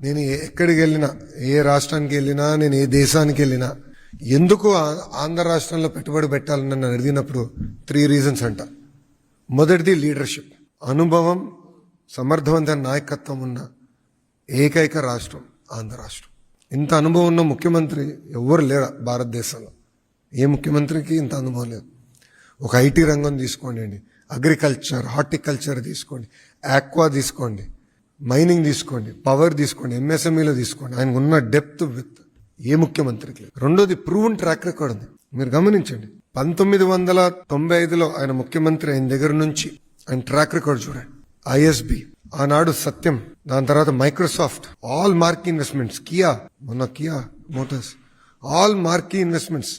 నేను ఎక్కడికి వెళ్ళినా, ఏ రాష్ట్రానికి వెళ్ళినా, నేను ఏ దేశానికి వెళ్ళినా, ఎందుకు ఆంధ్ర రాష్ట్రంలో పెట్టుబడి పెట్టాలని నన్ను అడిగినప్పుడు 3 రీజన్స్ అంట. మొదటిది లీడర్షిప్, అనుభవం, సమర్థవంతమైన నాయకత్వం ఉన్న ఏకైక రాష్ట్రం ఆంధ్ర రాష్ట్రం. ఇంత అనుభవం ఉన్న ముఖ్యమంత్రి ఎవరు లేరు భారతదేశంలో. ఏ ముఖ్యమంత్రికి ఇంత అనుభవం లేదు. ఒక ఐటీ రంగం తీసుకోండి, అగ్రికల్చర్, హార్టికల్చర్ తీసుకోండి, ఆక్వా తీసుకోండి, మైనింగ్ తీసుకోండి, పవర్ తీసుకోండి, ఎంఎస్ఎంఈలో తీసుకోండి. ఆయనకు ఉన్న డెప్త్ విత్ ఏ ముఖ్యమంత్రికి లేదు. రెండోది ప్రూవెన్ ట్రాక్ రికార్డ్ ఉంది. మీరు గమనించండి, 1995లో ఆయన ముఖ్యమంత్రి అయిన దగ్గర నుంచి ఆయన ట్రాక్ రికార్డ్ చూడండి. ఐఎస్బి, ఆనాడు సత్యం, దాని తర్వాత Microsoft, all marquee investments, Kia Motors, all marquee investments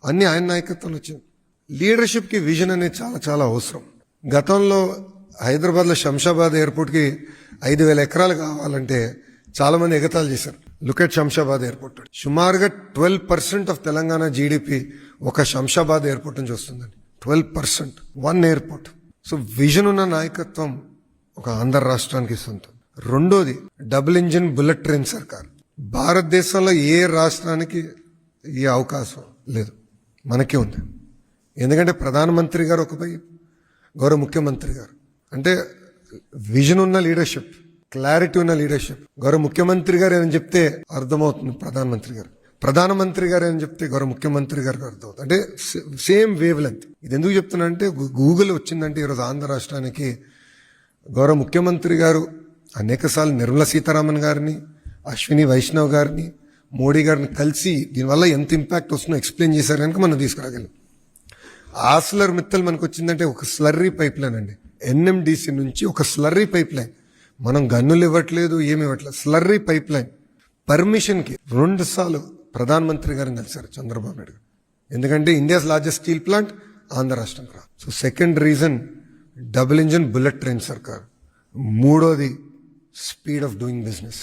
అన్ని ఆయన నాయకత్వంలో వచ్చింది. లీడర్షిప్ కి విజన్ అనేది చాలా చాలా అవసరం. గతంలో హైదరాబాద్ లో శంషాబాద్ ఎయిర్పోర్ట్ కి 5,000 ఎకరాలు కావాలంటే చాలా మంది ఎగతాలు చేశారు. Look at Shamshabad airport. సుమారుగా 12% ఆఫ్ తెలంగాణ జీడిపి ఒక శంషాబాద్ ఎయిర్పోర్ట్ నుంచి వస్తుందండి. 12%, 1 ఎయిర్పోర్ట్. సో విజన్ ఉన్న నాయకత్వం ఒక ఆంధ్ర రాష్ట్రానికి సొంతం. రెండోది డబుల్ ఇంజిన్ బుల్లెట్ ట్రైన్ సర్కార్. భారతదేశంలో ఏ రాష్ట్రానికి ఈ అవకాశం లేదు, మనకే ఉంది. ఎందుకంటే ప్రధానమంత్రి గారు ఒకపై, గౌరవ ముఖ్యమంత్రి గారు అంటే విజన్ ఉన్న లీడర్షిప్, క్లారిటీ ఉన్న లీడర్షిప్. గౌరవ ముఖ్యమంత్రి గారు ఏమని చెప్తే అర్థమవుతుంది ప్రధానమంత్రి గారు ఏమని చెప్తే గౌరవ ముఖ్యమంత్రి గారికి అర్థమవుతుంది. అంటే సేమ్ వేవ్ లెంత్. ఇది ఎందుకు చెప్తున్నా అంటే గూగుల్ వచ్చిందంటే ఈరోజు ఆంధ్ర రాష్ట్రానికి గౌరవ ముఖ్యమంత్రి గారు అనేకసార్లు నిర్మలా సీతారామన్ గారిని, అశ్విని వైష్ణవ్ గారిని, మోడీ గారిని కలిసి దీనివల్ల ఎంత ఇంపాక్ట్ వస్తుందో ఎక్స్ప్లెయిన్ చేశారు కనుక మనం తీసుకురాగలం. ఆస్లర్ మిత్తల్ మనకు వచ్చిందంటే ఒక స్లర్రీ పైప్ లైన్ అండి. ఎన్ఎండిసి నుంచి ఒక స్లర్రీ పైప్ లైన్. మనం గన్నులు ఇవ్వట్లేదు, ఏమి ఇవ్వట్లేదు, స్లర్రీ పైప్ లైన్ పర్మిషన్ కి 2 సార్లు ప్రధానమంత్రి గారిని కలిశారు చంద్రబాబు నాయుడు గారు. ఎందుకంటే India's largest steel plant Andhra రాష్ట్రం రా. So second reason double engine bullet train సర్కార్. మూడోది స్పీడ్ ఆఫ్ డూయింగ్ బిజినెస్.